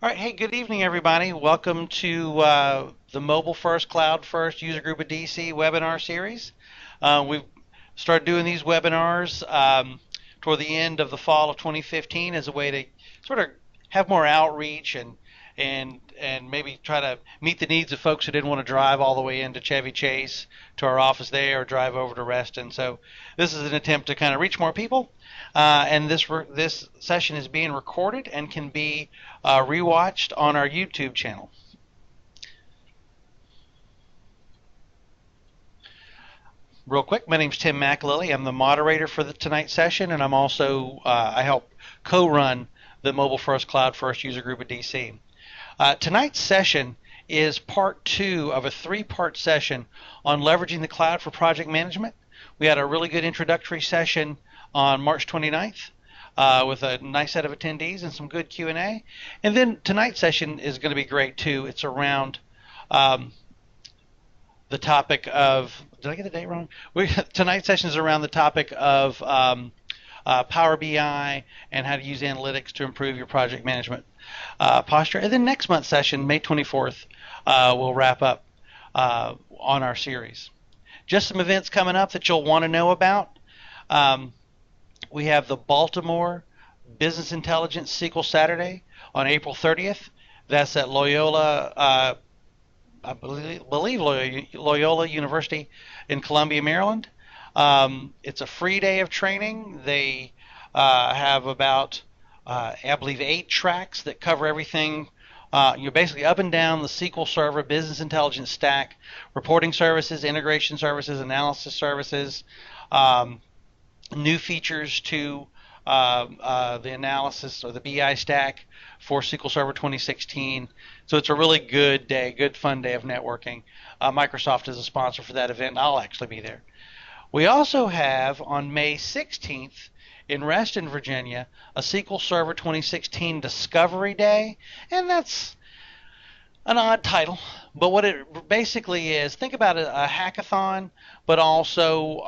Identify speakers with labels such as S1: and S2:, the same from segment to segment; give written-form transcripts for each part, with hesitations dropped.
S1: All right, hey, good evening, everybody. Welcome to the Mobile First, Cloud First User Group of DC webinar series. We've started doing these webinars toward the end of the fall of 2015 as a way to sort of have more outreach and maybe try to meet the needs of folks who didn't want to drive all the way into Chevy Chase to our office there or drive over to Reston. So this is an attempt to kind of reach more people. And this session is being recorded and can be rewatched on our YouTube channel. Real quick, my name's Tim McAlilly. I'm the moderator for tonight's session, and I'm also I help co-run the Mobile First, Cloud First User Group at DC. Tonight's session is part 2 of a 3-part session on leveraging the cloud for project management. We had a really good introductory session on March 29th with a nice set of attendees and some good Q&A. And then tonight's session is going to be great too. It's around the topic of, did I get the date wrong? Tonight's session is around the topic of Power BI and how to use analytics to improve your project management posture. And then next month's session, May 24th, we'll wrap up on our series. Just some events coming up that you'll want to know about. We have the Baltimore Business Intelligence SQL Saturday on April 30th. That's at Loyola, I believe Loyola University in Columbia, Maryland. It's a free day of training. They have about, I believe, 8 tracks that cover everything. You're basically up and down the SQL Server business intelligence stack, reporting services, integration services, analysis services, new features to the analysis or the BI stack for SQL Server 2016. So it's a really good day, good fun day of networking. Microsoft is a sponsor for that event. I'll actually be there. We also have on May 16th in Reston, Virginia, a SQL Server 2016 Discovery Day, and that's an odd title, but what it basically is, think about a hackathon, but also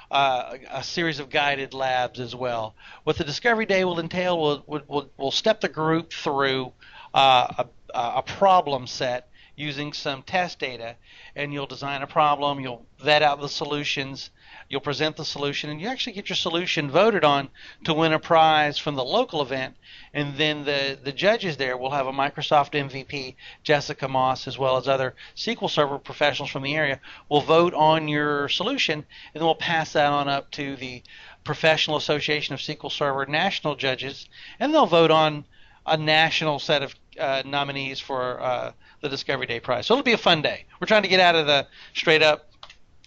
S1: a series of guided labs as well. What the Discovery Day will entail, we'll step the group through a problem set using some test data, and you'll design a problem, you'll vet out the solutions, you'll present the solution, and you actually get your solution voted on to win a prize from the local event. And then the judges there will have a Microsoft MVP, Jessica Moss, as well as other SQL Server professionals from the area, will vote on your solution, and then we'll pass that on up to the Professional Association of SQL Server national judges, and they'll vote on a national set of nominees for the Discovery Day prize. So it'll be a fun day. We're trying to get out of the straight up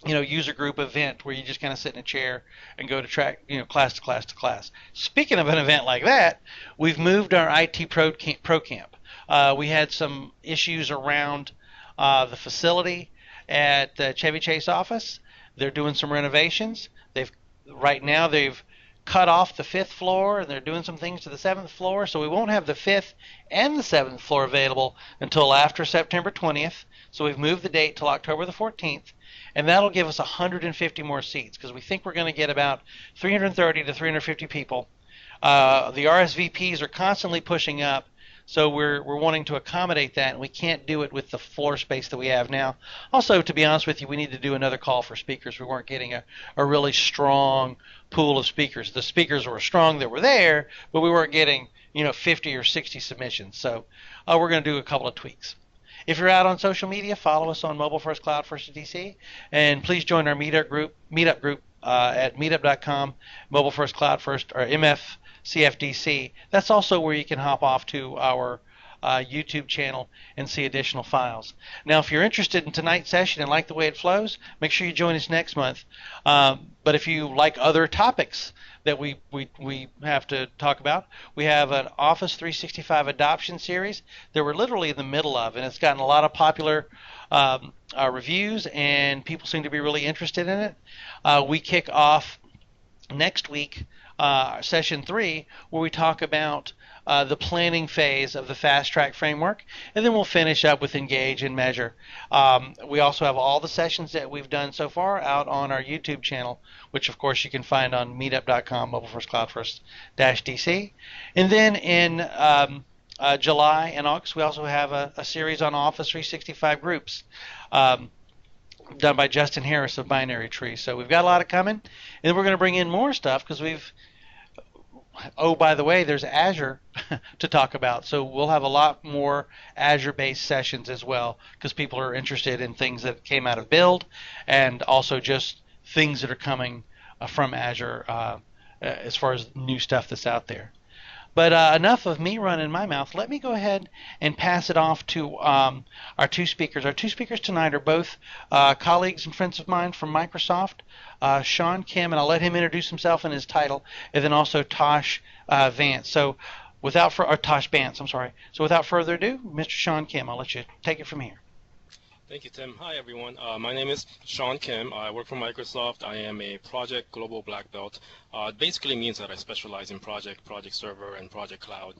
S1: user group event where you just kind of sit in a chair and go to class to class to class. Speaking of an event like that, we've moved our IT Pro Camp. We had some issues around the facility at the Chevy Chase office. They're doing some renovations. Right now they've cut off the 5th floor, and they're doing some things to the 7th floor, so we won't have the 5th and the 7th floor available until after September 20th. So we've moved the date till October the 14th, and that'll give us 150 more seats because we think we're going to get about 330 to 350 people. The RSVPs are constantly pushing up, so we're wanting to accommodate that, and we can't do it with the floor space that we have now. Also, to be honest with you, we need to do another call for speakers. We weren't getting a really strong pool of speakers. The speakers were strong that were there, but we weren't getting 50 or 60 submissions. So we're going to do a couple of tweaks. If you're out on social media, follow us on Mobile First Cloud First DC, and please join our meetup group at meetup.com, Mobile First Cloud First, or MFCF That's also where you can hop off to our YouTube channel and see additional files. Now, if you're interested in tonight's session and like the way it flows, make sure you join us next month. But if you like other topics that we have to talk about, we have an Office 365 adoption series that we're literally in the middle of, and it's gotten a lot of popular reviews, and people seem to be really interested in it. We kick off next week session 3, where we talk about the planning phase of the fast track framework, and then we'll finish up with engage and measure. We also have all the sessions that we've done so far out on our YouTube channel, which of course you can find on meetup.com, Mobile First Cloud First -DC. And then in July and August, we also have a series on Office 365 groups done by Justin Harris of Binary Tree. So we've got a lot of coming, and we're going to bring in more stuff because oh, by the way, there's Azure to talk about. So we'll have a lot more Azure-based sessions as well because people are interested in things that came out of Build and also just things that are coming from Azure as far as new stuff that's out there. But enough of me running my mouth. Let me go ahead and pass it off to our two speakers. Our two speakers tonight are both colleagues and friends of mine from Microsoft, Sean Kim, and I'll let him introduce himself and his title, and then also Tosh Vance. So or Tosh Vance, I'm sorry. So without further ado, Mr. Sean Kim, I'll let you take it from here.
S2: Thank you, Tim. Hi, everyone. My name is Sean Kim. I work for Microsoft. I am a Project Global Black Belt. It basically means that I specialize in Project Server, and Project Cloud.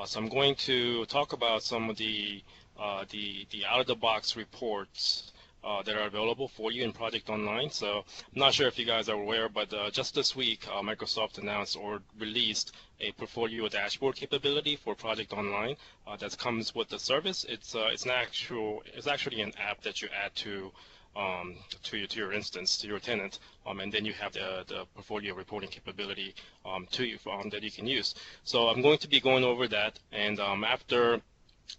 S2: So I'm going to talk about some of the out-of-the-box reports that are available for you in Project Online. So I'm not sure if you guys are aware, but just this week, Microsoft announced or released a portfolio dashboard capability for Project Online that comes with the service. It's actually an app that you add to your instance, to your tenant, and then you have the portfolio reporting capability that you can use. So I'm going to be going over that, and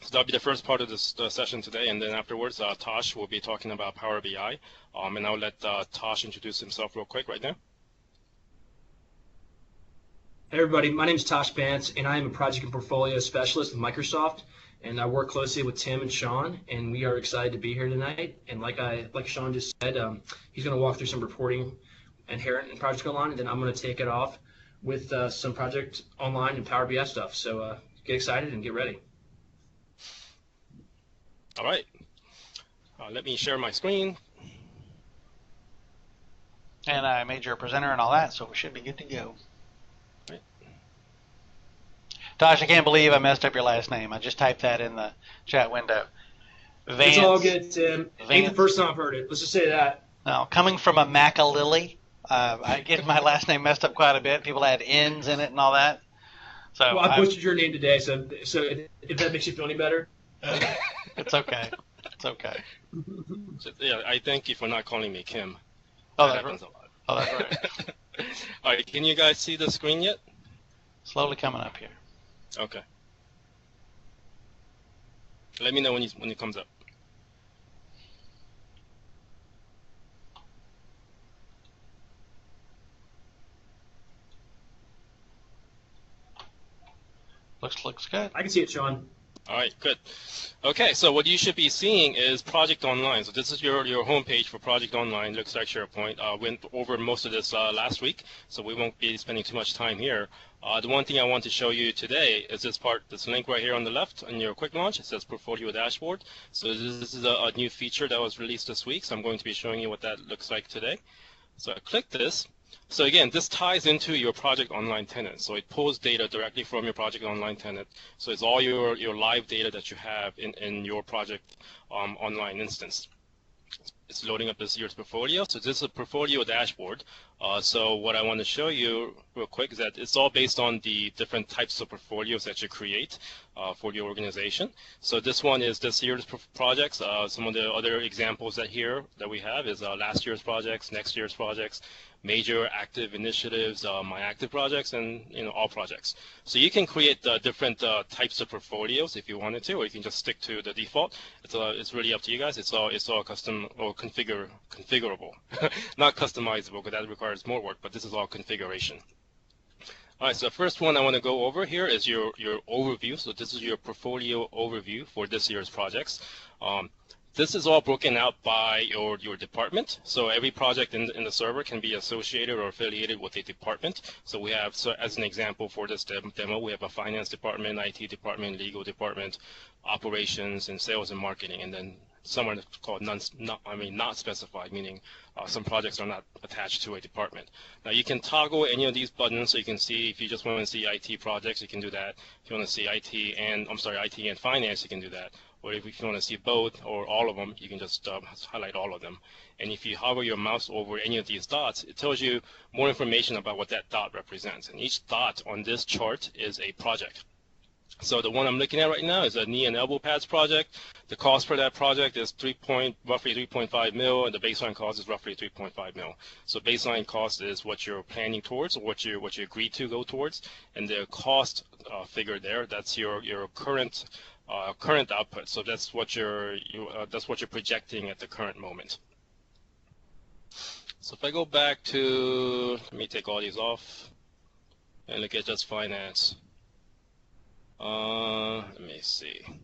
S2: so that'll be the first part of this session today, and then afterwards, Tosh will be talking about Power BI, and I'll let Tosh introduce himself real quick right now.
S3: Hey everybody, my name is Tosh Vance, and I am a project and portfolio specialist with Microsoft, and I work closely with Tim and Sean, and we are excited to be here tonight. And like Sean just said, he's going to walk through some reporting inherent in Project Online, and then I'm going to take it off with some Project Online and Power BI stuff. So get excited and get ready.
S2: All right. Let me share my screen.
S1: And I made you a presenter and all that, so we should be good to go.
S2: Right.
S1: Tosh, I can't believe I messed up your last name. I just typed that in the chat window. Vance.
S3: It's all good, Tim. Ain't the first time I've heard it. Let's just say that.
S1: Now, coming from a Maca-Lily, I get my last name messed up quite a bit. People had N's in it and all that. So
S3: well, I butchered your name today, so if that makes you feel any better.
S1: It's okay. It's okay.
S2: So, yeah, I thank you for not calling me Kim.
S1: Oh,
S2: that
S1: happens
S2: right.
S1: a lot. Oh, that's right.
S2: All right, can you guys see the screen yet?
S1: Slowly coming up here.
S2: Okay. Let me know when it comes up.
S1: Looks good.
S3: I can see it, Sean.
S2: All right, good. Okay, so what you should be seeing is Project Online. So this is your homepage for Project Online. It looks like SharePoint. Went over most of this last week, so we won't be spending too much time here. The one thing I want to show you today is this link right here on the left in your quick launch. It says Portfolio Dashboard. So this is a new feature that was released this week, so I'm going to be showing you what that looks like today. So I click this. So again, this ties into your Project Online tenant. So it pulls data directly from your Project Online tenant. So it's all your live data that you have in your Project Online instance. It's loading up this year's portfolio. So this is a portfolio dashboard. So what I want to show you real quick is that it's all based on the different types of portfolios that you create for your organization. So this one is this year's projects. Some of the other examples that we have is last year's projects, next year's projects, major active initiatives, my active projects, and all projects. So you can create different types of portfolios if you wanted to, or you can just stick to the default. It's really up to you guys. It's all custom or configurable, not customizable, because that requires more work. But this is all configuration. All right. So the first one I want to go over here is your overview. So this is your portfolio overview for this year's projects. This is all broken out by your department. So every project in the server can be associated or affiliated with a department. So we have, so as an example for this demo, we have a finance department, IT department, legal department, operations, and sales and marketing, and then some are called not specified, meaning some projects are not attached to a department. Now you can toggle any of these buttons, so you can see if you just want to see IT projects, you can do that. If you want to see IT and finance, you can do that. Or if you want to see both or all of them, you can just highlight all of them. And if you hover your mouse over any of these dots, it tells you more information about what that dot represents. And each dot on this chart is a project. So the one I'm looking at right now is a knee and elbow pads project. The cost for that project is roughly 3.5 mil, and the baseline cost is roughly 3.5 mil. So baseline cost is what you're planning towards, or what you agreed to go towards, and the cost figure there, that's your current output. So that's what that's what you're projecting at the current moment. So if I go back to, let me take all these off and look at just finance. Let me see. I'm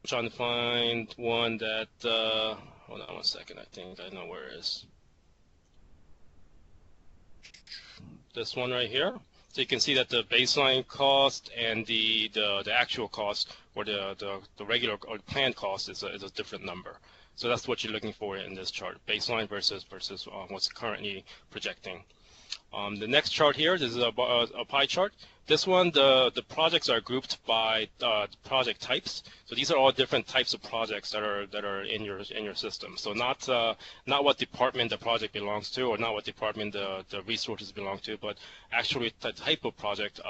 S2: trying to find one that, hold on one second, I think I know where it is. This one right here. So you can see that the baseline cost and the actual cost, or the regular or planned cost, is a different number. So that's what you're looking for in this chart, baseline versus what's currently projecting. The next chart here, this is a pie chart. This one, the projects are grouped by project types. So these are all different types of projects that are in your system. So not what department the project belongs to, or not what department the resources belong to, but actually the type of project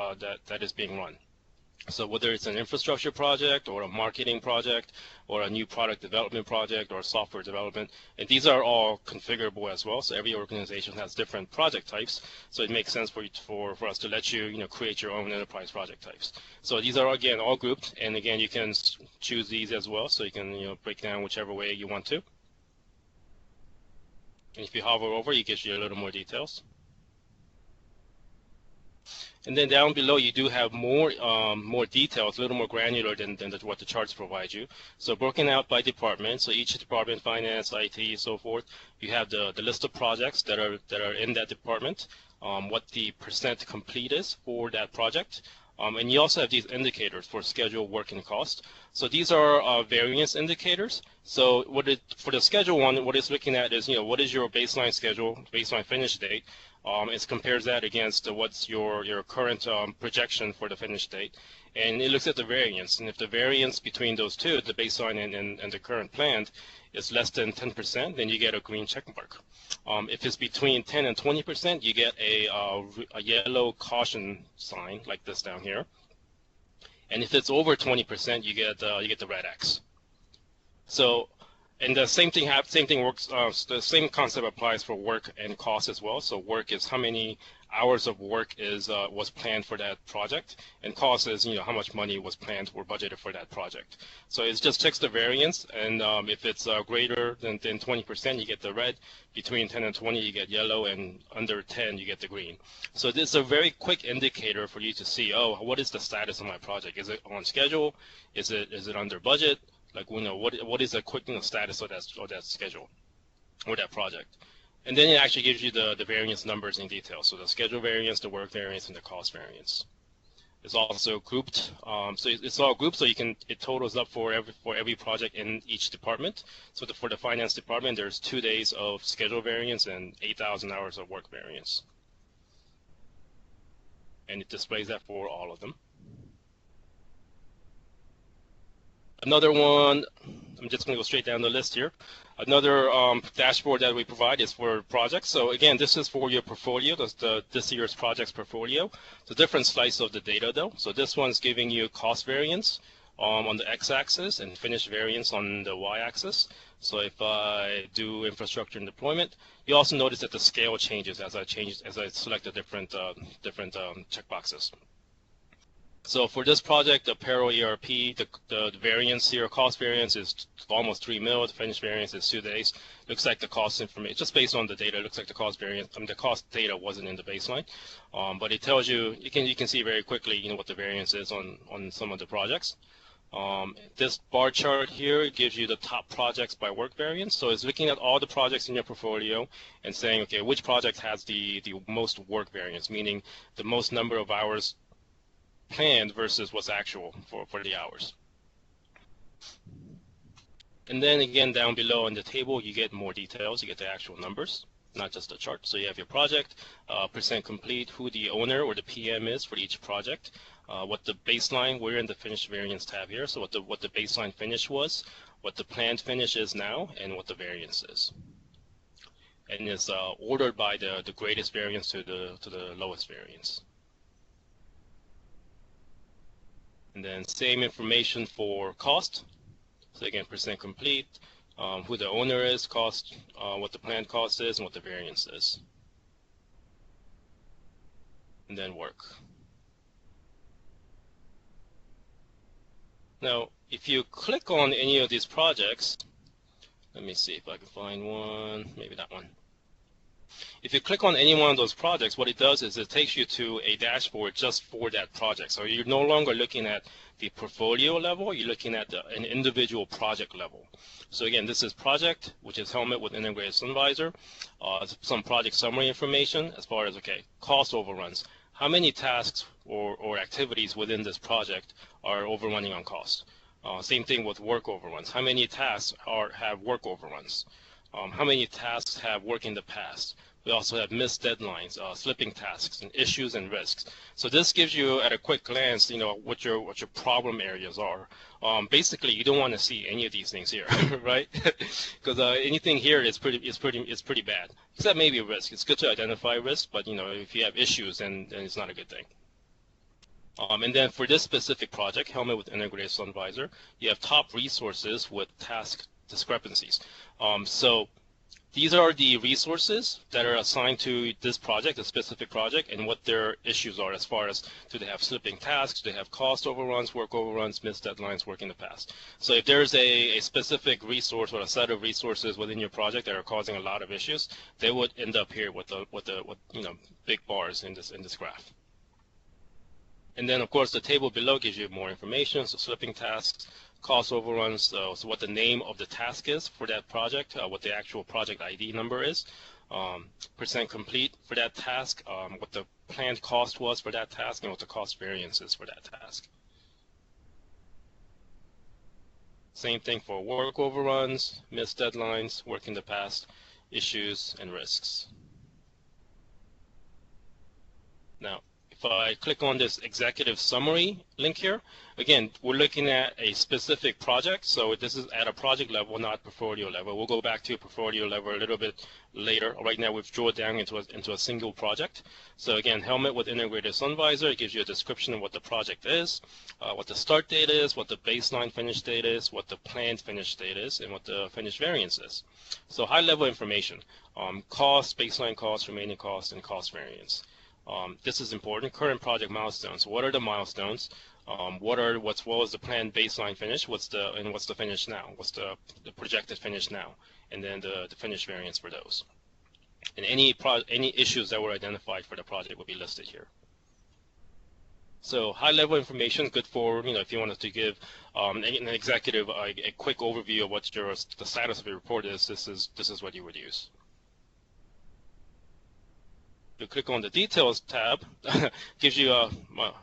S2: that is being run. So whether it's an infrastructure project, or a marketing project, or a new product development project, or software development, and these are all configurable as well. So every organization has different project types. So it makes sense for us to let you create your own enterprise project types. So these are again all grouped, and again you can choose these as well. So you can break down whichever way you want to. And if you hover over, it gives you a little more details. And then down below, you do have more details, a little more granular than what the charts provide you. So broken out by department. So each department, finance, IT, so forth, you have the list of projects that are in that department, what the percent complete is for that project. And you also have these indicators for schedule, work, and cost. So these are variance indicators. So for the schedule one, what it's looking at is, what is your baseline schedule, baseline finish date. It compares that against what's your current projection for the finish date, and it looks at the variance. And if the variance between those two, the baseline and the current planned, is less than 10%, then you get a green check mark. If it's between 10 and 20%, you get a yellow caution sign like this down here. And if it's over 20%, you get the red X. So. And the same thing works. The same concept applies for work and cost as well. So work is how many hours of work was planned for that project, and cost is how much money was planned or budgeted for that project. So it just checks the variance, and if it's greater than 20%, you get the red. Between 10 and 20, you get yellow, and under 10, you get the green. So this is a very quick indicator for you to see, what is the status of my project? Is it on schedule? Is it under budget? Like, what is the quick status of that schedule or that project? And then it actually gives you the variance numbers in detail. So the schedule variance, the work variance, and the cost variance. It's also grouped. So it's all grouped, so it totals up for every project in each department. So for the finance department, there's 2 days of schedule variance and 8,000 hours of work variance. And it displays that for all of them. Another one, I'm just going to go straight down the list here. Another dashboard that we provide is for projects. So again, this is for your portfolio. That's this year's projects portfolio. It's a different slice of the data though. So this one's giving you cost variance on the x-axis and finish variance on the y-axis. So if I do infrastructure and deployment, you also notice that the scale changes as I select the different checkboxes. So for this project, the Apparel ERP, the variance here, cost variance is almost 3 mil. The finish variance is 2 days. Looks like the cost information, just based on the data, it looks like the cost variance. The cost data wasn't in the baseline, but it tells you can see very quickly what the variance is on some of the projects. This bar chart here gives you the top projects by work variance. So it's looking at all the projects in your portfolio and saying, okay, which project has the most work variance, meaning the most number of hours planned versus what's actual for the hours. And then again, down below in the table, you get more details. You get the actual numbers, not just the chart. So you have your project, percent complete, who the owner or the PM is for each project, what the baseline, we're in the finish variance tab here, so what the baseline finish was, what the planned finish is now, and what the variance is. And it's ordered by the greatest variance to the lowest variance. And then same information for cost. So again, percent complete, who the owner is, cost, what the planned cost is, and what the variance is. And then work. Now, if you click on any of these projects, let me see if I can find one, maybe that one. If you click on any one of those projects, what it does is it takes you to a dashboard just for that project. So you're no longer looking at the portfolio level, you're looking at an individual project level. So again, this is project, which is helmet with integrated sun visor, some project summary information as far as, okay, cost overruns. How many tasks or activities within this project are overrunning on cost? Same thing with work overruns. How many tasks have work overruns? How many tasks have work in the past? We also have missed deadlines, slipping tasks, and issues and risks. So this gives you, at a quick glance, what your problem areas are. Basically, you don't want to see any of these things here, right? Because anything here is pretty bad. Except maybe risk. It's good to identify risk, but if you have issues, then it's not a good thing. And then for this specific project, helmet with integrated sun visor, you have top resources with task discrepancies. So these are the resources that are assigned to this project, a specific project, and what their issues are as far as, do they have slipping tasks, do they have cost overruns, work overruns, missed deadlines, work in the past. So if there's a specific resource or a set of resources within your project that are causing a lot of issues, they would end up here with big bars in this graph. And then, of course, the table below gives you more information, so slipping tasks, cost overruns, so what the name of the task is for that project, what the actual project ID number is, percent complete for that task, what the planned cost was for that task, and what the cost variance is for that task. Same thing for work overruns, missed deadlines, work in the past, issues, and risks. Now, if I click on this executive summary link here, again, we're looking at a specific project. So this is at a project level, not portfolio level. We'll go back to portfolio level a little bit later. Right now, we've drilled down into a single project. So again, helmet with integrated sun visor, it gives you a description of what the project is, what the start date is, what the baseline finish date is, what the planned finish date is, and what the finish variance is. So high-level information, cost, baseline cost, remaining cost, and cost variance. This is important. Current project milestones. What are the milestones? What was the planned baseline finish? What's the finish now? What's the projected finish now? And then the finish variance for those. And any issues that were identified for the project will be listed here. So high-level information, good for if you wanted to give an executive a quick overview of what the status of your report is. This is what you would use. You click on the details tab, gives you a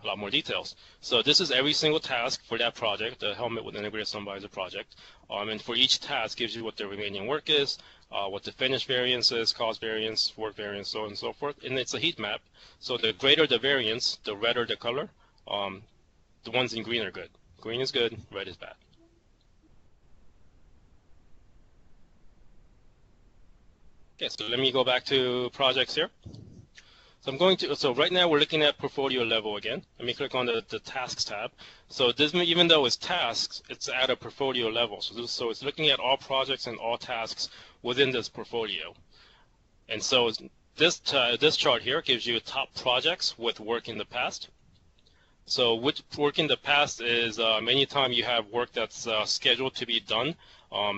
S2: lot more details. So this is every single task for that project, the helmet with integrated sun visor project. And for each task gives you what the remaining work is, what the finish variance is, cost variance, work variance, so on and so forth. And it's a heat map. So the greater the variance, the redder the color. The ones in green are good. Green is good, red is bad. Okay, so let me go back to projects here. So right now we're looking at portfolio level again. Let me click on the tasks tab. So this, even though it's tasks, it's at a portfolio level. So it's looking at all projects and all tasks within this portfolio. And so this chart here gives you top projects with work in the past. So which work in the past is anytime you have work that's scheduled to be done,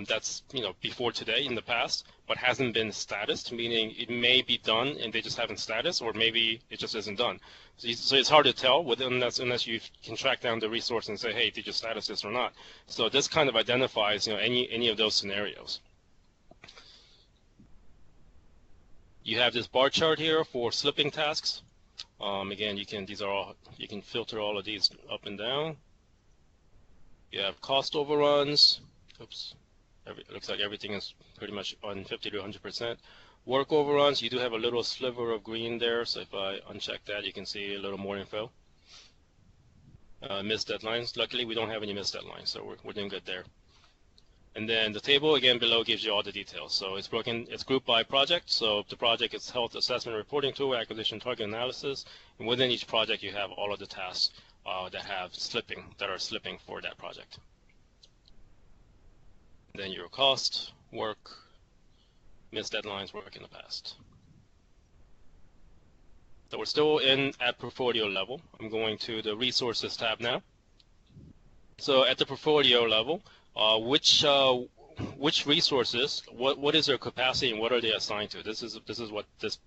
S2: that's before today in the past, but hasn't been statused, meaning it may be done and they just haven't status, or maybe it just isn't done. So it's hard to tell unless you can track down the resource and say, hey, did you status this or not? So this kind of identifies any of those scenarios. You have this bar chart here for slipping tasks. Again, you can filter all of these up and down. You have cost overruns. Oops. It looks like everything is pretty much on 50 to 100%. Work overruns, you do have a little sliver of green there, so if I uncheck that, you can see a little more info. Missed deadlines, luckily we don't have any missed deadlines, so we're doing good there. And then the table again below gives you all the details. So it's grouped by project. So the project is health assessment reporting tool, acquisition target analysis, and within each project you have all of the tasks that are slipping for that project. Then your cost, work, missed deadlines, work in the past. So we're still at portfolio level. I'm going to the resources tab now. So at the portfolio level, which resources, what is their capacity and what are they assigned to? This is what this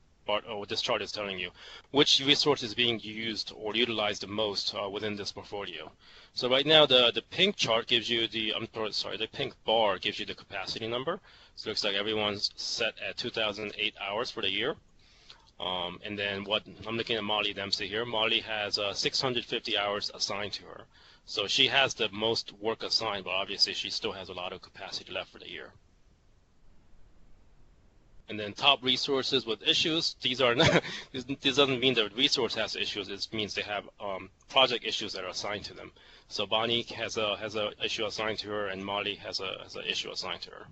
S2: chart is telling you. Which resource is being used or utilized the most within this portfolio? So right now the pink chart gives you the pink bar gives you the capacity number. So it looks like everyone's set at 2008 hours for the year. And then what I'm looking at Molly Dempsey here. Molly has 650 hours assigned to her. So she has the most work assigned, but obviously she still has a lot of capacity left for the year. And then top resources with issues. These are not, this doesn't mean the resource has issues. It means they have project issues that are assigned to them. So Bonnie has a issue assigned to her, and Molly has a issue assigned to her.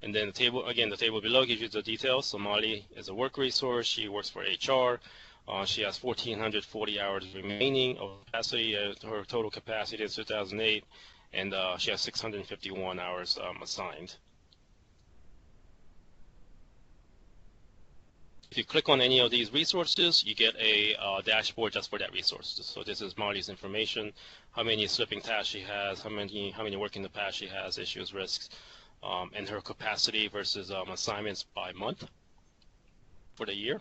S2: And then the table below gives you the details. So Molly is a work resource. She works for HR. She has 1,440 hours remaining of capacity. Her total capacity is 2008, and she has 651 hours assigned. If you click on any of these resources, you get a dashboard just for that resource. So this is Molly's information: how many slipping tasks she has, how many work in the past she has, issues, risks, and her capacity versus assignments by month for the year.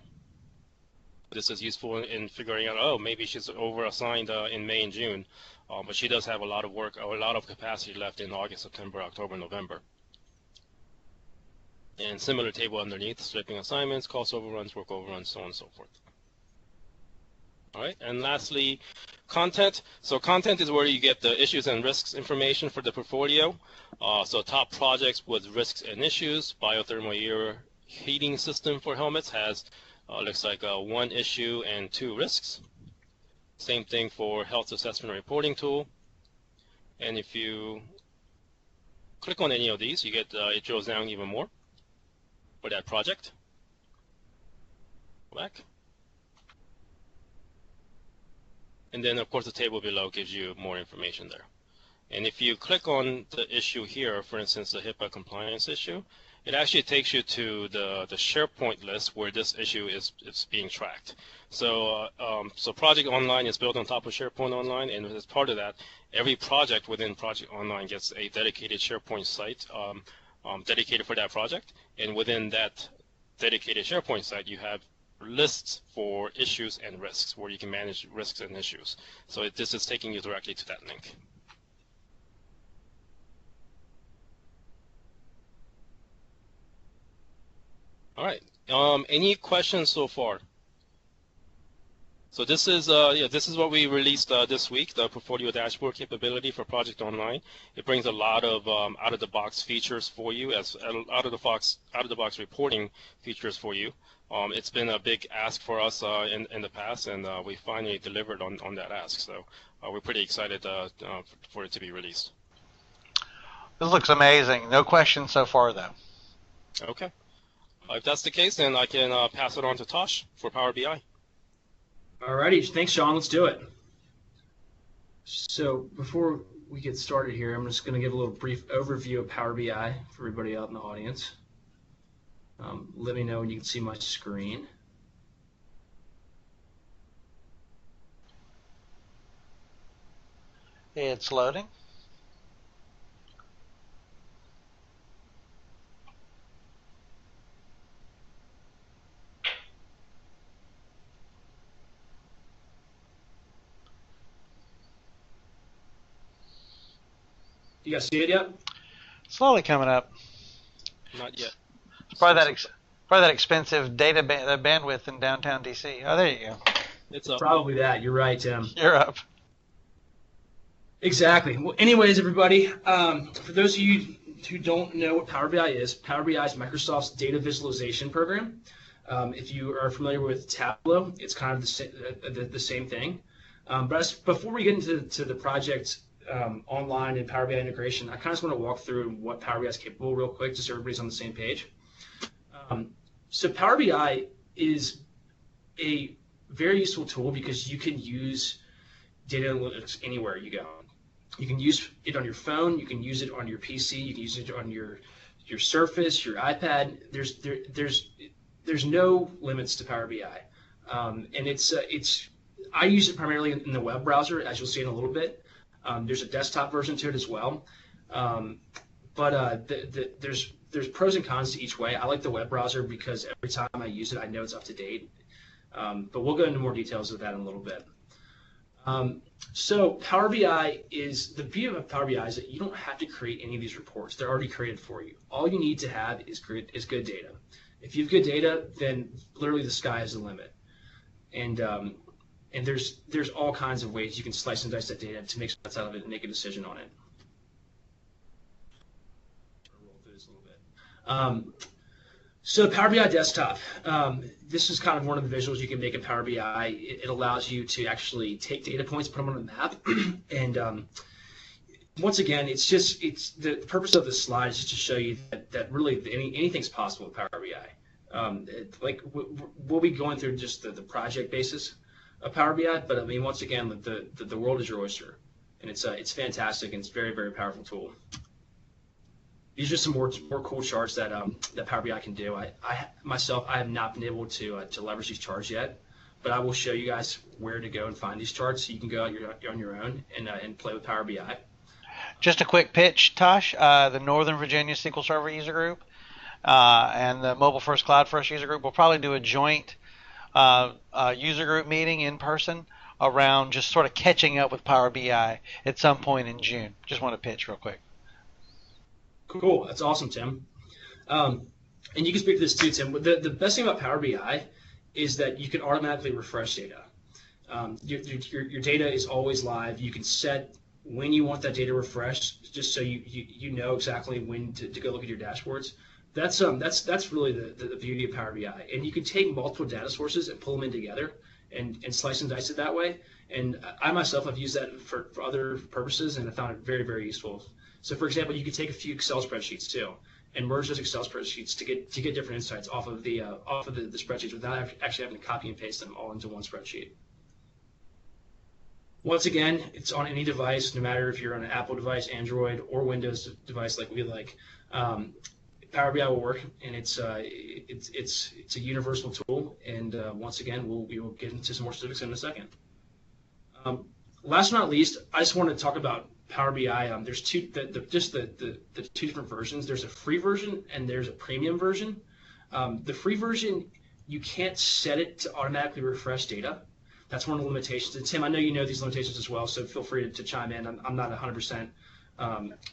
S2: This is useful in figuring out, oh, maybe she's over-assigned in May and June, but she does have a lot of work, or a lot of capacity left in August, September, October, November. And similar table underneath: slipping assignments, cost overruns, work overruns, so on and so forth. All right, and lastly, content. So content is where you get the issues and risks information for the portfolio. So top projects with risks and issues: biothermal air heating system for helmets has looks like 1 issue and 2 risks. Same thing for health assessment reporting tool. And if you click on any of these, you get it drills down even more for that project. Go back. And then, of course, the table below gives you more information there. And if you click on the issue here, for instance, the HIPAA compliance issue, it actually takes you to the SharePoint list where this issue is being tracked. So so Project Online is built on top of SharePoint Online, and as part of that, every project within Project Online gets a dedicated SharePoint site dedicated for that project. And within that dedicated SharePoint site, you have lists for issues and risks where you can manage risks and issues. So this is taking you directly to that link. All right. Any questions so far? So this is what we released this week, the portfolio dashboard capability for Project Online. It brings a lot of out-of-the-box features for you, as out-of-the-box reporting features for you. It's been a big ask for us in the past, and we finally delivered on that ask. So we're pretty excited for it to be released.
S1: This looks amazing. No questions so far, though.
S2: Okay. If that's the case, then I can pass it on to Tosh for Power BI.
S3: Alrighty, thanks, Sean. Let's do it. So before we get started here, I'm just going to give a little brief overview of Power BI for everybody out in the audience. Let me know when you can see my screen.
S1: It's loading.
S3: You guys see it yet?
S1: Slowly coming up.
S2: Not yet.
S1: It's probably that expensive data bandwidth in downtown DC. Oh, there you go.
S2: It's up.
S3: Probably that. You're right, Tim.
S1: You're up.
S3: Exactly. Well, anyways, everybody, for those of you who don't know what Power BI is Microsoft's data visualization program. If you are familiar with Tableau, it's kind of the same thing. But before we get into the project online and Power BI integration, I kind of just want to walk through what Power BI is capable real quick, just so everybody's on the same page. So Power BI is a Very useful tool because you can use data analytics anywhere you go. You can use it on your phone. You can use it on your PC. You can use it on your Surface, your iPad. There's no limits to Power BI, and it's I use it primarily in the web browser, as you'll see in a little bit. There's a desktop version to it as well, but there's pros and cons to each way. I like the web browser because every time I use it, I know it's up to date. But we'll go into more details of that in a little bit. So Power BI is, the beauty of Power BI is that you don't have to create any of these reports. They're already created for you. All you need to have is good data. If you have good data, then literally the sky is the limit. And there's all kinds of ways you can slice and dice that data to make sense out of it and make a decision on it. Roll through this a little bit. So Power BI Desktop, this is kind of one of the visuals you can make in Power BI. It allows you to actually take data points, put them on a map, and once again, it's the purpose of this slide is just to show you that really anything's possible with Power BI. We'll be going through just the project basis of Power BI, but I mean, once again, the world is your oyster, and it's fantastic and it's a very, very powerful tool. These are some more cool charts that Power BI can do. I myself have not been able to leverage these charts yet, but I will show you guys where to go and find these charts so you can go out on your own and play with Power BI.
S1: Just a quick pitch, Tosh. The Northern Virginia SQL Server User Group and the Mobile First Cloud First User Group will probably do a joint user group meeting in person around just sort of catching up with Power BI at some point in June. Just want to pitch real quick.
S3: Cool. That's awesome, Tim. And you can speak to this too, Tim. The best thing about Power BI is that you can automatically refresh data. Your data is always live. You can set when you want that data refreshed, just so you know exactly when to go look at your dashboards. That's really the beauty of Power BI. And you can take multiple data sources and pull them in together and slice and dice it that way. And I myself have used that for other purposes, and I found it very, very useful. So, for example, you could take a few Excel spreadsheets too, and merge those Excel spreadsheets to get different insights off of the spreadsheets without actually having to copy and paste them all into one spreadsheet. Once again, it's on any device, no matter if you're on an Apple device, Android, or Windows device like we like. Power BI will work, and it's a universal tool. And once again, we will get into some more specifics in a second. Last but not least, I just want to talk about Power BI. There's two different versions. There's a free version and there's a premium version. The free version, you can't set it to automatically refresh data. That's one of the limitations. And Tim, I know you know these limitations as well, so feel free to chime in. I'm not 100%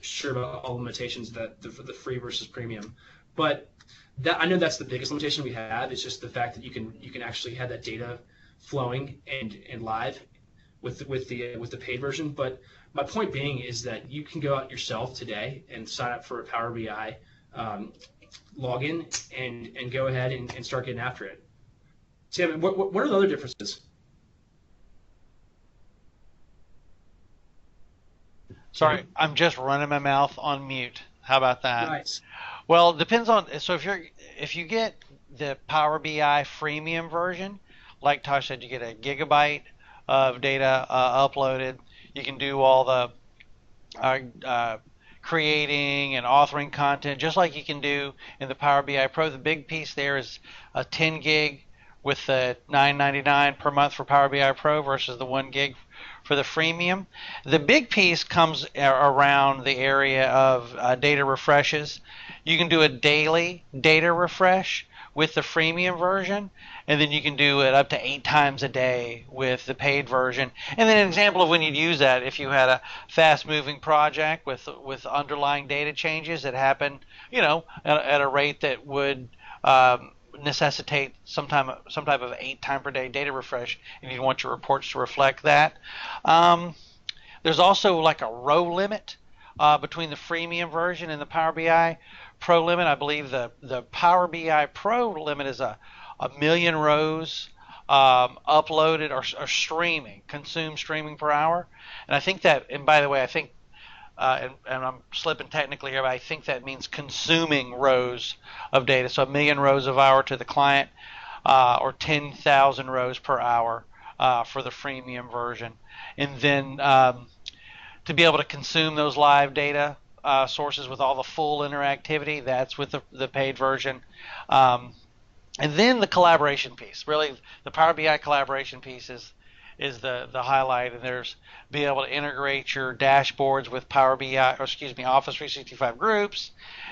S3: sure about all the limitations that the free versus premium, but I know that's the biggest limitation we have. It's just the fact that you can actually have that data flowing and live with the paid version. But my point being is that you can go out yourself today and sign up for a Power BI login and go ahead and start getting after it. Tim, what are the other differences?
S1: Sorry, I'm just running my mouth on mute. How about that?
S3: Nice.
S1: Well, it depends on. So if you get the Power BI freemium version, like Tosh said, you get a gigabyte of data uploaded. You can do all the creating and authoring content just like you can do in the Power BI Pro. The big piece there is a 10 gig with the $9.99 per month for Power BI Pro versus the 1 gig for the freemium. The big piece comes around the area of data refreshes. You can do a daily data refresh with the freemium version, and then you can do it up to 8 times a day with the paid version. And then an example of when you'd use that, if you had a fast-moving project with underlying data changes that happen, at a rate that would necessitate some type of 8 time per day data refresh, and you want your reports to reflect that. There's also like a row limit between the freemium version and the Power BI Pro limit. I believe the Power BI Pro limit is a million rows uploaded or consumed streaming per hour. And I think that, and by the way, I think and I'm slipping technically here, but I think that means consuming rows of data. So 1 million rows of hour to the client, or 10,000 rows per hour for the freemium version. And then to be able to consume those live data sources with all the full interactivity, that's with the paid version. And then the collaboration piece, really the Power BI collaboration piece is the highlight, and there's be able to integrate your dashboards with Power BI, or excuse me, Office 365 groups,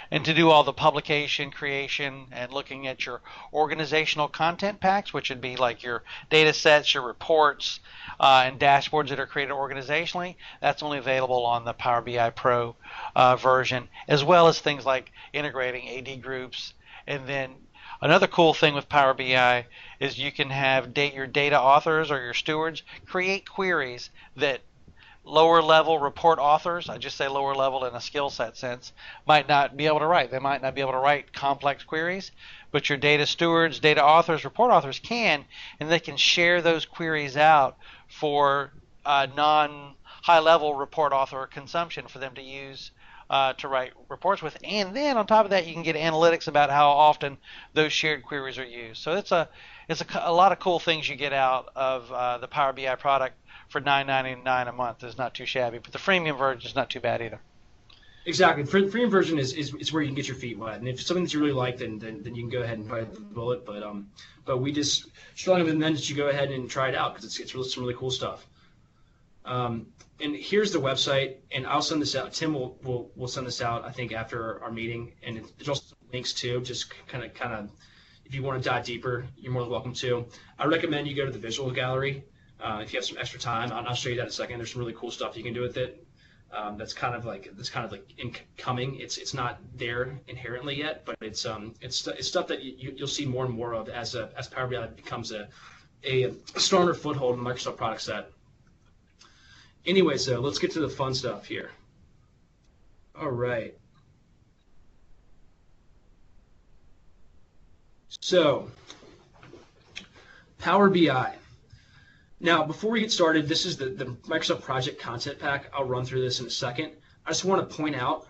S1: and to do all the publication creation and looking at your organizational content packs, which would be like your data sets, your reports, and dashboards that are created organizationally. That's only available on the Power BI Pro version, as well as things like integrating AD groups. And then another cool thing with Power BI is you can have your data authors or your stewards create queries that lower level report authors, I just say lower level in a skill set sense, might not be able to write. They might not be able to write complex queries, but your data stewards, data authors, report authors can, and they can share those queries out for non-high level report author consumption for them to use to write reports with. And then on top of that, you can get analytics about how often those shared queries are used. So it's a lot of cool things you get out of the Power BI product for $9.99 a month. Is not too shabby, but the freemium version is not too bad either.
S3: Exactly. The freemium version is where you can get your feet wet, and if it's something that you really like, then you can go ahead and bite the bullet. But we just strongly recommend that you go ahead and try it out because it's really some really cool stuff. And here's the website, and I'll send this out. Tim will send this out, I think, after our meeting, and there's also some links too. Just kind of, if you want to dive deeper, you're more than welcome to. I recommend you go to the visual gallery if you have some extra time. I'll show you that in a second. There's some really cool stuff you can do with it. That's kind of like incoming. It's not there inherently yet, but it's stuff that you'll see more and more of as Power BI becomes a stronger foothold in the Microsoft product set. Anyway, so let's get to the fun stuff here. All right. So, Power BI. Now, before we get started, this is the Microsoft Project Content Pack. I'll run through this in a second. I just want to point out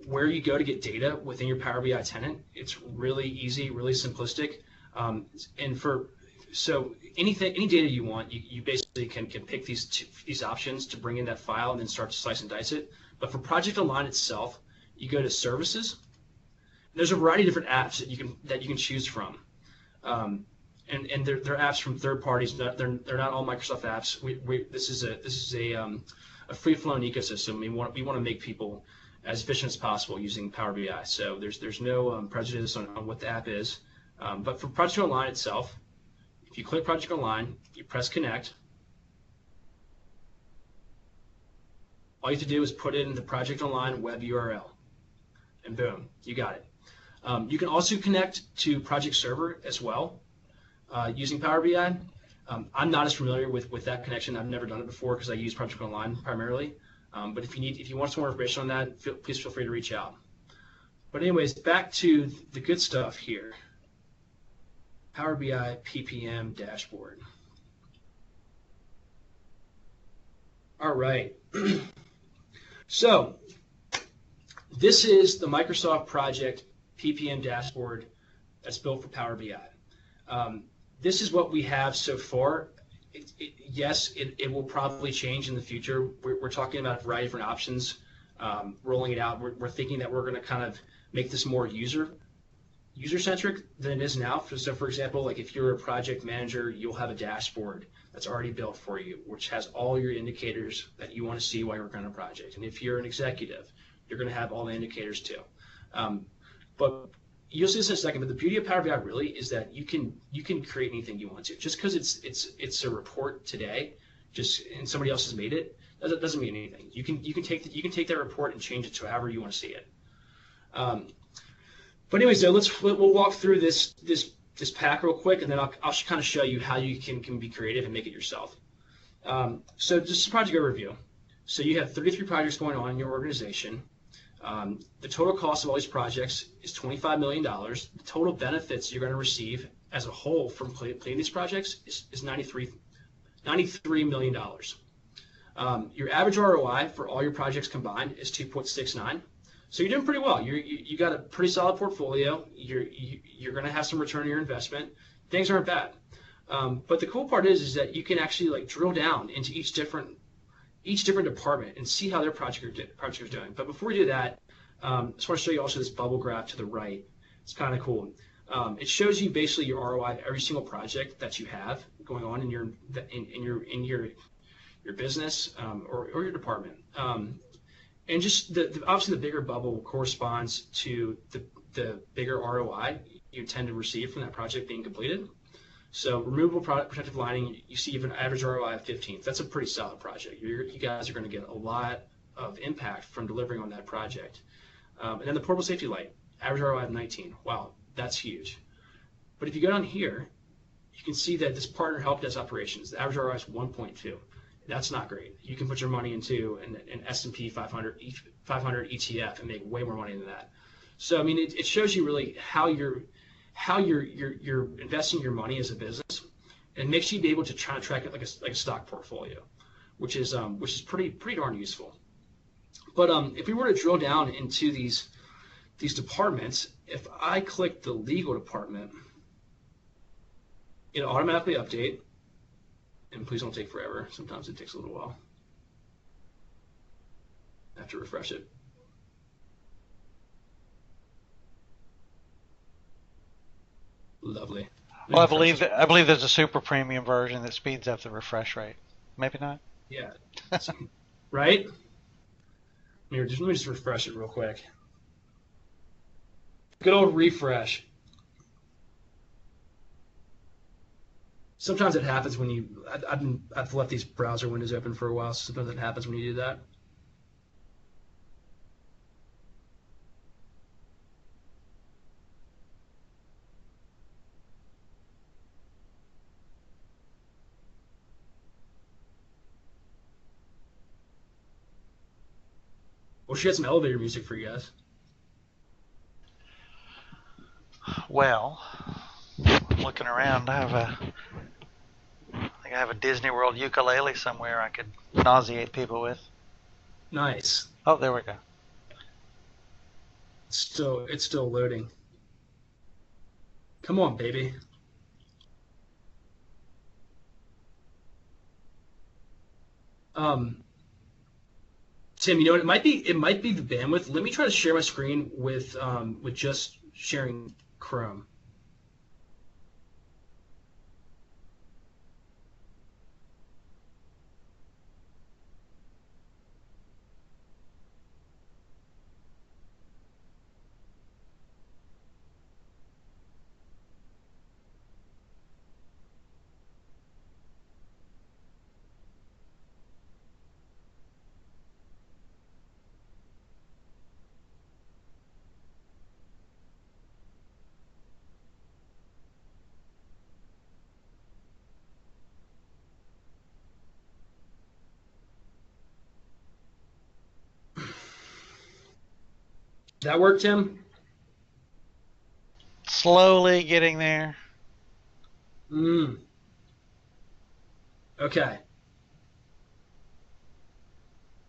S3: where you go to get data within your Power BI tenant. It's really easy, really simplistic. So any data you want, you basically can pick these options to bring in that file and then start to slice and dice it. But for Project Online itself, you go to Services. There's a variety of different apps that you can choose from, and they're apps from third parties. They're not all Microsoft apps. This is a free-flowing ecosystem. We want to make people as efficient as possible using Power BI. So there's no prejudice on what the app is. But for Project Online itself, if you click Project Online, you press Connect. All you have to do is put in the Project Online web URL, and boom, you got it. You can also connect to Project Server as well using Power BI. I'm not as familiar with that connection. I've never done it before because I use Project Online primarily. But if you want some more information on that, please feel free to reach out. But anyways, back to the good stuff here. Power BI PPM Dashboard. All right. So this is the Microsoft Project PPM Dashboard that's built for Power BI. This is what we have so far. Yes, it will probably change in the future. We're talking about a variety of different options, rolling it out. We're thinking that we're going to kind of make this more user-centric than it is now. So for example, like if you're a project manager, you'll have a dashboard that's already built for you, which has all your indicators that you want to see while you're working on a project. And if you're an executive, you're going to have all the indicators too. But you'll see this in a second, but the beauty of Power BI really is that you can create anything you want to. Just because it's a report today, and somebody else has made it, doesn't mean anything. You can take that report and change it to however you want to see it. But anyway, so we'll walk through this pack real quick, and then I'll kind of show you how you can be creative and make it yourself. So just a project overview. So you have 33 projects going on in your organization. The total cost of all these projects is $25 million. The total benefits you're going to receive as a whole from completing these projects is $93 million. Your average ROI for all your projects combined is 2.69. So you're doing pretty well. You got a pretty solid portfolio. You're going to have some return on your investment. things aren't bad. But the cool part is that you can actually like drill down into each different department and see how their project is doing. But before we do that, I just want to show you also this bubble graph to the right. It's kind of cool. It shows you basically your ROI of every single project that you have going on in your business or your department. And just obviously the bigger bubble corresponds to the bigger ROI you tend to receive from that project being completed. So removable protective lining, you see even an average ROI of 15. That's a pretty solid project. You guys are going to get a lot of impact from delivering on that project. And then the portable safety light, average ROI of 19. Wow, that's huge. But if you go down here, you can see that this partner help desk operations, the average ROI is 1.2. That's not great. You can put your money into an S&P 500 ETF and make way more money than that. So I mean, it shows you really how you're investing your money as a business, and makes you be able to try to track it like a stock portfolio, which is pretty darn useful. But if we were to drill down into these departments, if I click the legal department, it'll automatically update. And please don't take forever. Sometimes it takes a little while. I have to refresh it. Lovely.
S1: Well, I believe there's a super premium version that speeds up the refresh rate. Maybe not.
S3: Yeah. Right? Let me just refresh it real quick. Good old refresh. Sometimes it happens when I've left these browser windows open for a while. So sometimes it happens when you do that. Well, she had some elevator music for you guys.
S1: Well, looking around, I think I have a Disney World ukulele somewhere I could nauseate people with.
S3: Nice.
S1: Oh, there we go.
S3: It's still loading. Come on, baby. Tim, you know what? It might be the bandwidth. Let me try to share my screen with just sharing Chrome. That work, Tim?
S1: Slowly getting there.
S3: Okay.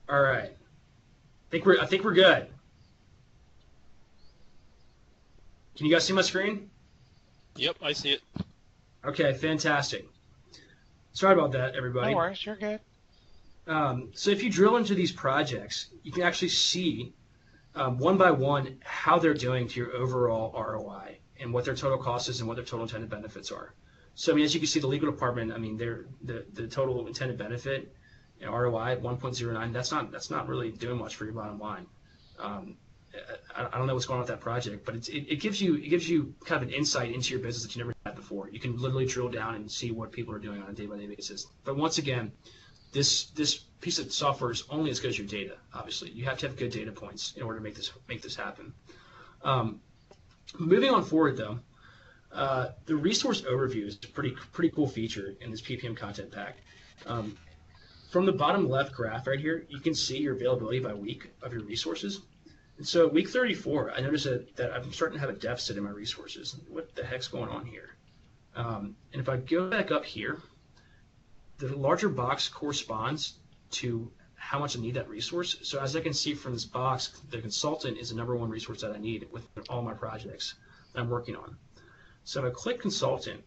S3: All right. I think we're good. Can you guys see my screen?
S2: Yep, I see it.
S3: Okay, fantastic. Sorry about that, everybody.
S1: No worries, you're good.
S3: So if you drill into these projects, you can actually see one by one how they're doing to your overall ROI and what their total cost is and what their total intended benefits are. So I mean, as you can see, the legal department, I mean, the total intended benefit, ROI at 1.09. That's not really doing much for your bottom line. I don't know what's going on with that project, but it gives you kind of an insight into your business that you never had before. You can literally drill down and see what people are doing on a day-by-day basis. But once again, this piece of software is only as good as your data. Obviously, you have to have good data points in order to make this happen. Moving on forward, though, the resource overview is a pretty cool feature in this PPM content pack. From the bottom left graph right here, you can see your availability by week of your resources. And so week 34, I noticed that I'm starting to have a deficit in my resources. What the heck's going on here? And if I go back up here, the larger box corresponds to how much I need that resource. So as I can see from this box, the consultant is the #1 resource that I need with all my projects that I'm working on. So if I click consultant,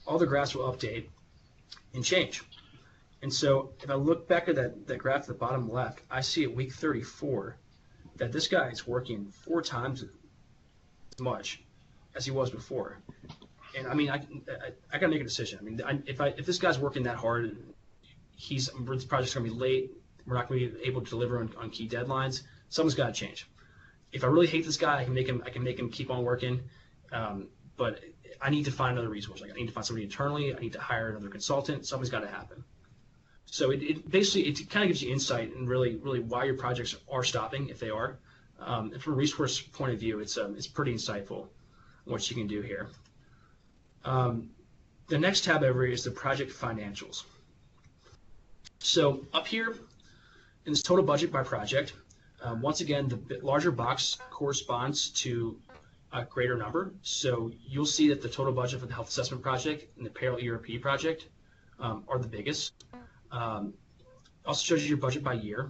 S3: all the graphs will update and change. And so if I look back at that graph at the bottom left, I see at week 34 that this guy is working 4 times as much as he was before. And I mean, I got to make a decision. I mean, if this guy's working that hard, this project's going to be late, we're not going to be able to deliver on key deadlines, something's got to change. If I really hate this guy, I can make him keep on working, but I need to find another resource. Like, I need to find somebody internally. I need to hire another consultant. Something's got to happen. So it basically kind of gives you insight and really why your projects are stopping if they are. And from a resource point of view, it's pretty insightful what you can do here. The next tab over here is the project financials. So up here in this total budget by project, once again, the larger box corresponds to a greater number. So you'll see that the total budget for the health assessment project and the payroll ERP project are the biggest. Also shows you your budget by year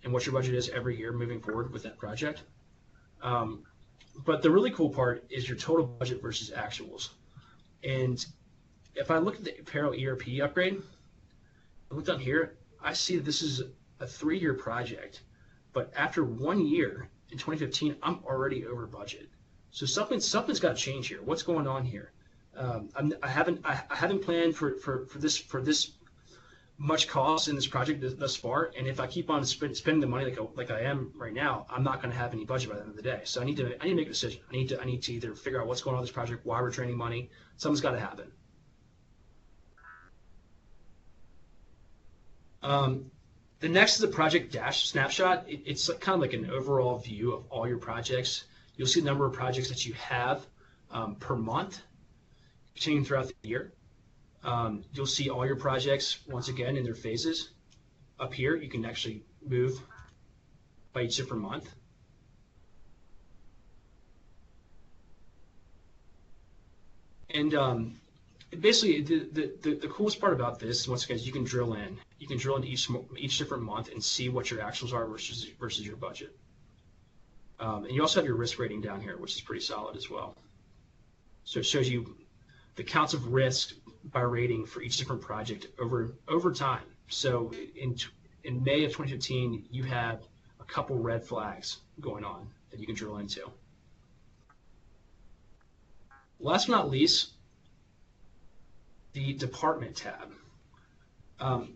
S3: and what your budget is every year moving forward with that project. But the really cool part is your total budget versus actuals. And if I look at the payroll ERP upgrade, I look down here, I see that this is a 3-year project. But after 1 year in 2015, I'm already over budget. So something's got to change here. What's going on here? I haven't planned for this much cost in this project thus far, and if I keep on spending the money like I am right now, I'm not going to have any budget by the end of the day. So I need to make a decision. I need to either figure out what's going on with this project, why we're draining money. Something's got to happen. The next is the project dash snapshot. It's kind of like an overall view of all your projects. You'll see the number of projects that you have per month, continuing throughout the year. You'll see all your projects, once again, in their phases. Up here, you can actually move by each different month. And basically, the coolest part about this, once again, is you can drill in. You can drill into each different month and see what your actuals are versus your budget. And you also have your risk rating down here, which is pretty solid as well. So it shows you the counts of risk by rating for each different project over time. So in May of 2015, you had a couple red flags going on that you can drill into. Last but not least, the department tab.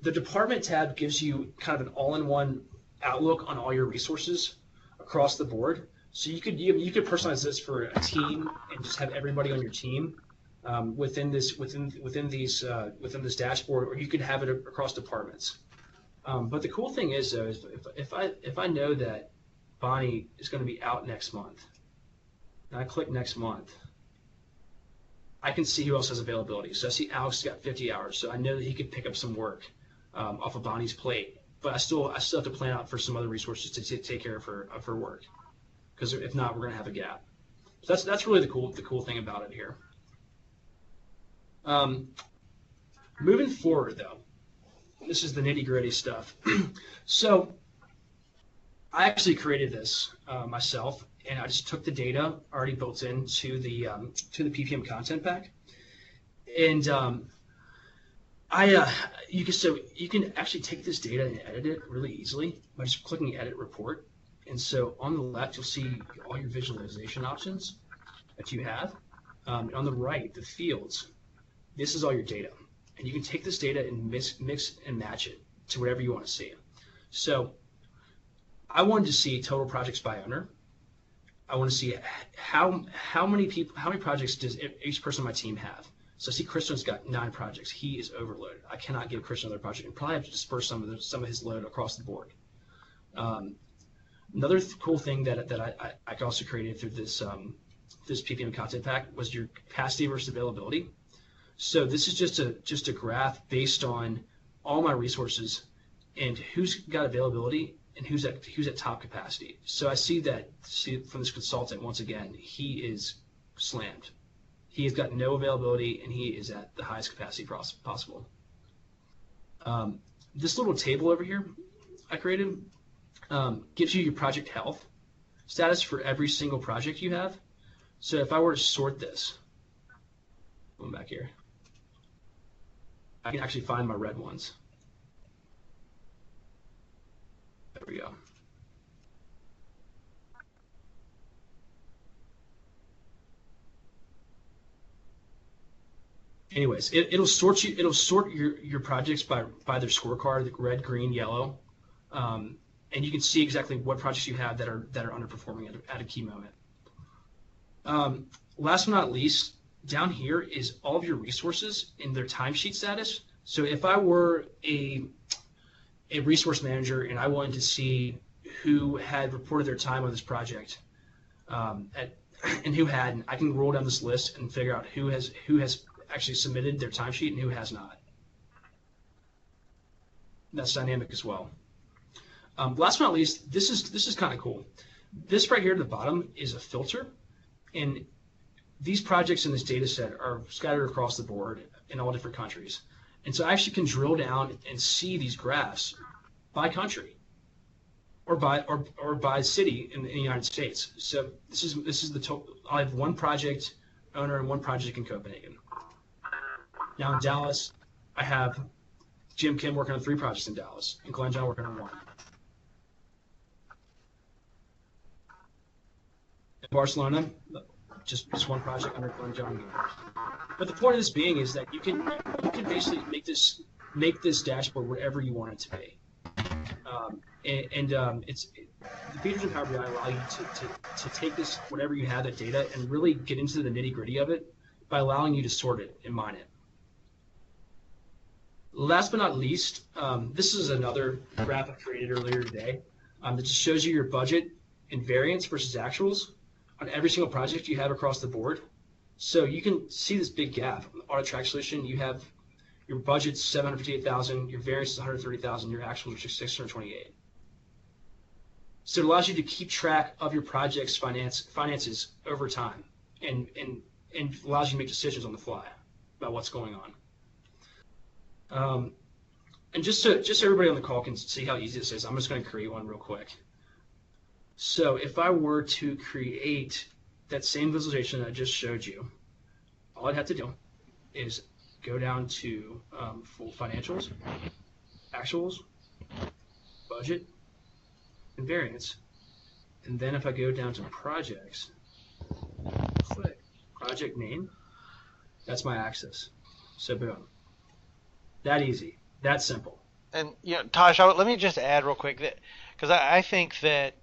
S3: The department tab gives you kind of an all-in-one outlook on all your resources across the board. So you could personalize this for a team and just have everybody on your team within this dashboard, or you could have it across departments. But the cool thing is, though, is if I know that Bonnie is going to be out next month, and I click next month, I can see who else has availability. So I see Alex got 50 hours, so I know that he could pick up some work off of Bonnie's plate. But I still have to plan out for some other resources to take care of her work, because if not, we're going to have a gap. So that's really the cool thing about it here. Moving forward, though, this is the nitty-gritty stuff. So I actually created this myself, and I just took the data already built into the PPM content pack, and you can actually take this data and edit it really easily by just clicking Edit Report. And so on the left, you'll see all your visualization options that you have. And on the right, the fields. This is all your data, and you can take this data and mix and match it to whatever you want to see. So I wanted to see total projects by owner. I want to see how many projects does each person on my team have. So I see Christian's got 9 projects. He is overloaded. I cannot give Christian another project, and probably have to disperse some of his load across the board. Another cool thing that I also created through this PPM content pack was your capacity versus availability. So this is just a graph based on all my resources and who's got availability and who's at top capacity. So I see from this consultant, once again, he is slammed. He has got no availability, and he is at the highest capacity possible. This little table over here I created gives you your project health status for every single project you have. So if I were to sort this, going back here, I can actually find my red ones. There we go. Anyways, it'll sort your projects by their scorecard, the red, green, yellow, and you can see exactly what projects you have that are underperforming at a key moment. Last but not least, down here is all of your resources in their timesheet status. So if I were a resource manager and I wanted to see who had reported their time on this project, and who hadn't, I can roll down this list and figure out who has actually submitted their timesheet and who has not. That's dynamic as well. Last but not least, this is kind of cool. This right here at the bottom is a filter, and these projects in this data set are scattered across the board in all different countries. And so I actually can drill down and see these graphs by country or by city in the United States. So this is the total. I have one project owner and one project in Copenhagen. Now in Dallas, I have Jim Kim working on 3 projects in Dallas and Glenn John working on 1. In Barcelona, just one project under Glenn John. But the point of this being is that you can basically make this dashboard whatever you want it to be. The features in Power BI allow you to take this, whatever you have, that data, and really get into the nitty-gritty of it by allowing you to sort it and mine it. Last but not least, this is another graph I created earlier today that just shows you your budget and variance versus actuals on every single project you have across the board. So you can see this big gap. Audit track solution, you have your budget's 758,000, your variance is 130,000, your actuals are 628. So it allows you to keep track of your project's finances over time, and allows you to make decisions on the fly about what's going on. And just so everybody on the call can see how easy this is, I'm just going to create one real quick. So if I were to create that same visualization that I just showed you, all I'd have to do is go down to full financials, actuals, budget, and variance. And then if I go down to projects, click project name, that's my axis. So boom. That easy, that simple.
S1: And Tosh, let me just add real quick that because I think that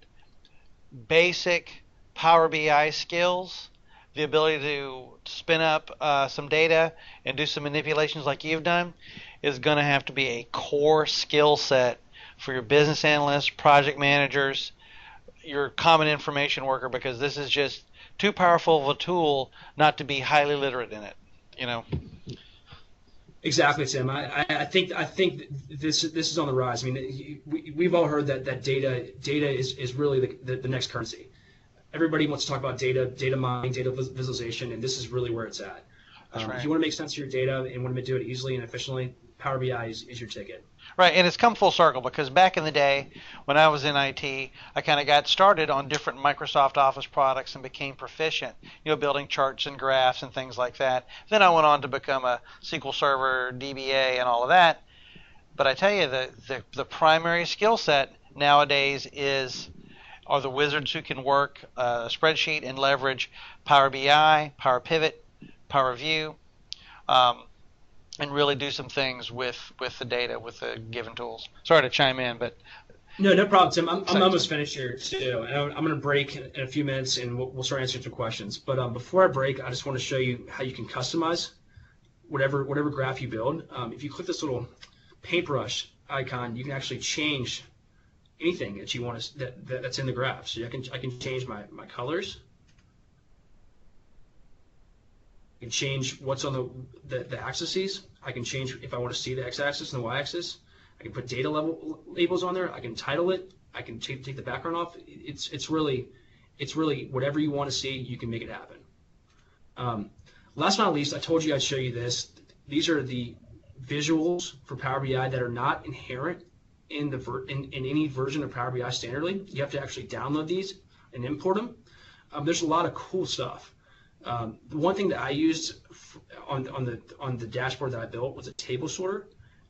S1: basic Power BI skills, the ability to spin up some data and do some manipulations like you've done, is going to have to be a core skill set for your business analysts, project managers, your common information worker, because this is just too powerful of a tool not to be highly literate in it.
S3: Exactly, Tim. I think this is on the rise. I mean, we've all heard that data is really the next currency. Everybody wants to talk about data mining, data visualization, and this is really where it's at.
S1: Right.
S3: If you want to make sense of your data and want to do it easily and efficiently, Power BI is your ticket.
S1: Right, and it's come full circle because back in the day when I was in IT, I kind of got started on different Microsoft Office products and became proficient, building charts and graphs and things like that. Then I went on to become a SQL Server, DBA, and all of that. But I tell you, the primary skill set nowadays are the wizards who can work a spreadsheet and leverage Power BI, Power Pivot, Power View, and really do some things with the data, with the given tools. Sorry to chime in, but
S3: no problem, Tim. I'm almost finished here too. I'm going to break in a few minutes, and we'll start answering some questions. But before I break, I just want to show you how you can customize whatever graph you build. If you click this little paintbrush icon, you can actually change anything that you want that's in the graph. So I can change my colors. I can change what's on the axes. I can change if I want to see the x-axis and the y-axis. I can put data labels on there. I can title it. I can take the background off. It's really whatever you want to see, you can make it happen. Last but not least, I told you I'd show you this. These are the visuals for Power BI that are not inherent in any version of Power BI standardly. You have to actually download these and import them. There's a lot of cool stuff. The one thing that I used on the dashboard that I built was a table sorter,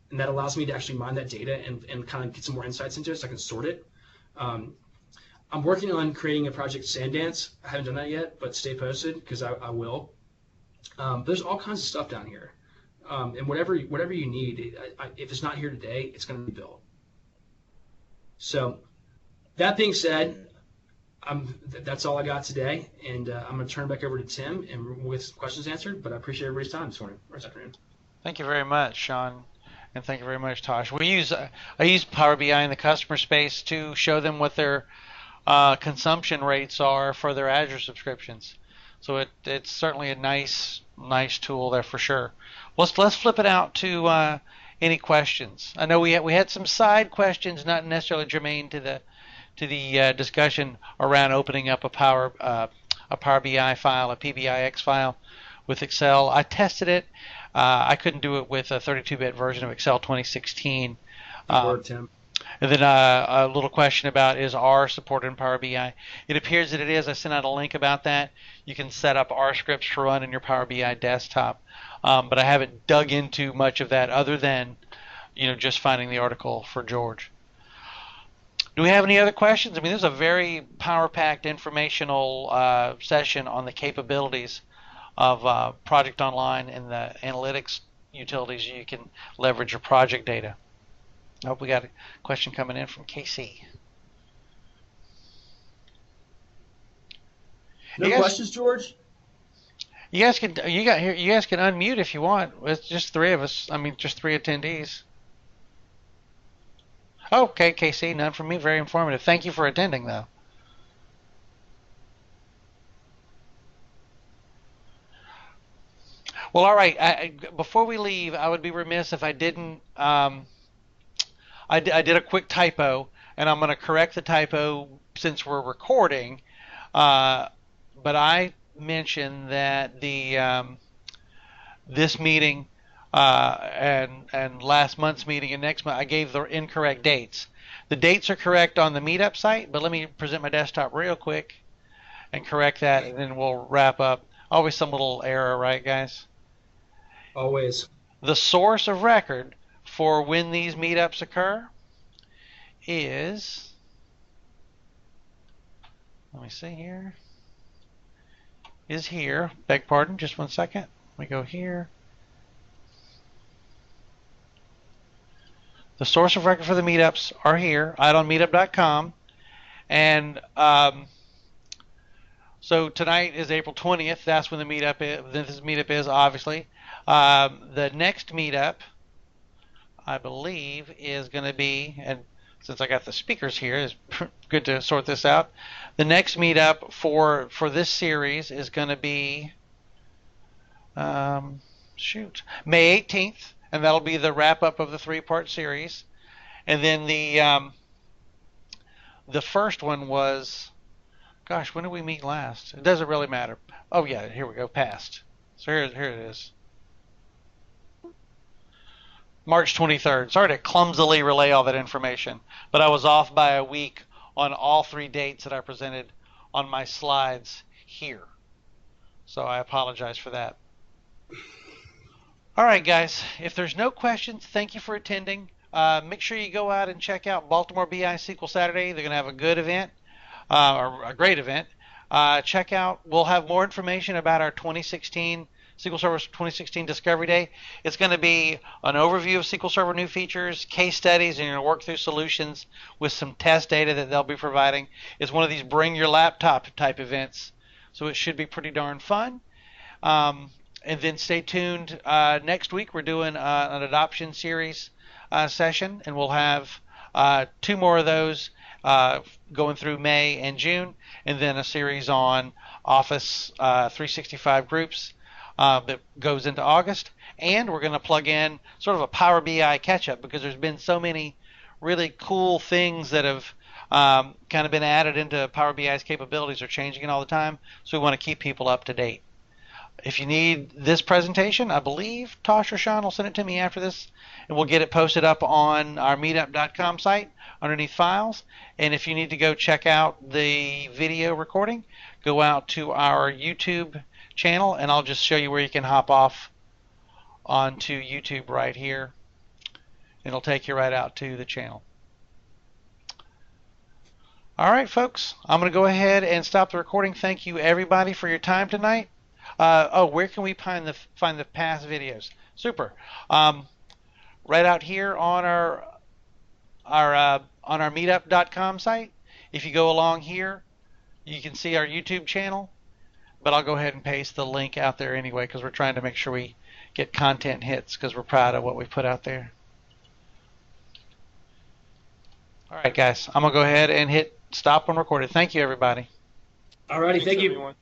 S3: and that allows me to actually mine that data and kind of get some more insights into it, so I can sort it. I'm working on creating a project Sandance. I haven't done that yet, but stay posted because I will. There's all kinds of stuff down here, and whatever you need, if it's not here today, it's going to be built. So that being said, that's all I got today, and I'm going to turn it back over to Tim and we'll get some questions answered. But I appreciate everybody's time this morning or this afternoon.
S1: Thank you very much, Sean, and thank you very much, Tosh. I use Power BI in the customer space to show them what their consumption rates are for their Azure subscriptions. So it's certainly a nice tool there for sure. Let's flip it out to any questions. I know we had some side questions, not necessarily germane to the discussion around opening up a Power BI file, a PBIX file with Excel. I tested it. I couldn't do it with a 32-bit version of Excel 2016.
S3: Tim.
S1: And then a little question about, is R supported in Power BI? It appears that it is. I sent out a link about that. You can set up R scripts to run in your Power BI desktop. But I haven't dug into much of that other than just finding the article for George. Do we have any other questions? I mean, this is a very power-packed informational session on the capabilities of Project Online and the analytics utilities you can leverage your project data. I hope we got a question coming in from KC.
S3: No questions, George?
S1: You guys can unmute if you want. It's just three of us. I mean, just three attendees. Okay, KC, none from me. Very informative. Thank you for attending, though. Well, all right. Before we leave, I would be remiss if I didn't. I did a quick typo, and I'm going to correct the typo since we're recording. But I mentioned that this meeting and last month's meeting and next month, I gave the incorrect dates. The dates are correct on the Meetup site, but let me present my desktop real quick and correct that, and then we'll wrap up. Always some little error, right, guys?
S3: Always.
S1: The source of record for when these meetups occur is, let me see here, is here. Beg pardon, just 1 second. We go here. The source of record for the meetups are here, out on meetup.com. And so tonight is April 20th. That's when the meetup is. This meetup is, obviously. The next meetup, I believe, is going to be, and since I got the speakers here, it's good to sort this out. The next meetup for this series is going to be, May 18th, and that'll be the wrap-up of the three-part series. And then the first one was, gosh, when did we meet last? It doesn't really matter. Oh, yeah, here we go, past. So here it is. March 23rd. Sorry to clumsily relay all that information, but I was off by a week on all three dates that I presented on my slides here. So I apologize for that. All right, guys, if there's no questions, thank you for attending. Make sure you go out and check out Baltimore BI SQL Saturday. They're going to have a good event, or a great event. Check out, we'll have more information about our 2016 SQL Server 2016 Discovery Day. It's going to be an overview of SQL Server new features, case studies, and you're going to work through solutions with some test data that they'll be providing. It's one of these bring your laptop type events, so it should be pretty darn fun. And then stay tuned. Next week we're doing an adoption series session, and we'll have 2 more of those going through May and June, and then a series on Office 365 groups that goes into August. And we're going to plug in sort of a Power BI catch-up because there's been so many really cool things that have kind of been added into Power BI's capabilities. Are changing it all the time, so we want to keep people up to date. If you need this presentation, I believe Tosh or Sean will send it to me after this, and we'll get it posted up on our meetup.com site underneath files. And if you need to go check out the video recording, go out to our YouTube channel, and I'll just show you where you can hop off onto YouTube right here. It'll take you right out to the channel. All right, folks, I'm going to go ahead and stop the recording. Thank you, everybody, for your time tonight. Where can we find the past videos? Super. Right out here on our meetup.com site. If you go along here, you can see our YouTube channel. But I'll go ahead and paste the link out there anyway, because we're trying to make sure we get content hits, because we're proud of what we put out there. All right, guys, I'm going to go ahead and hit stop when recorded. Thank you, everybody.
S3: All righty, thank you.
S2: Everyone.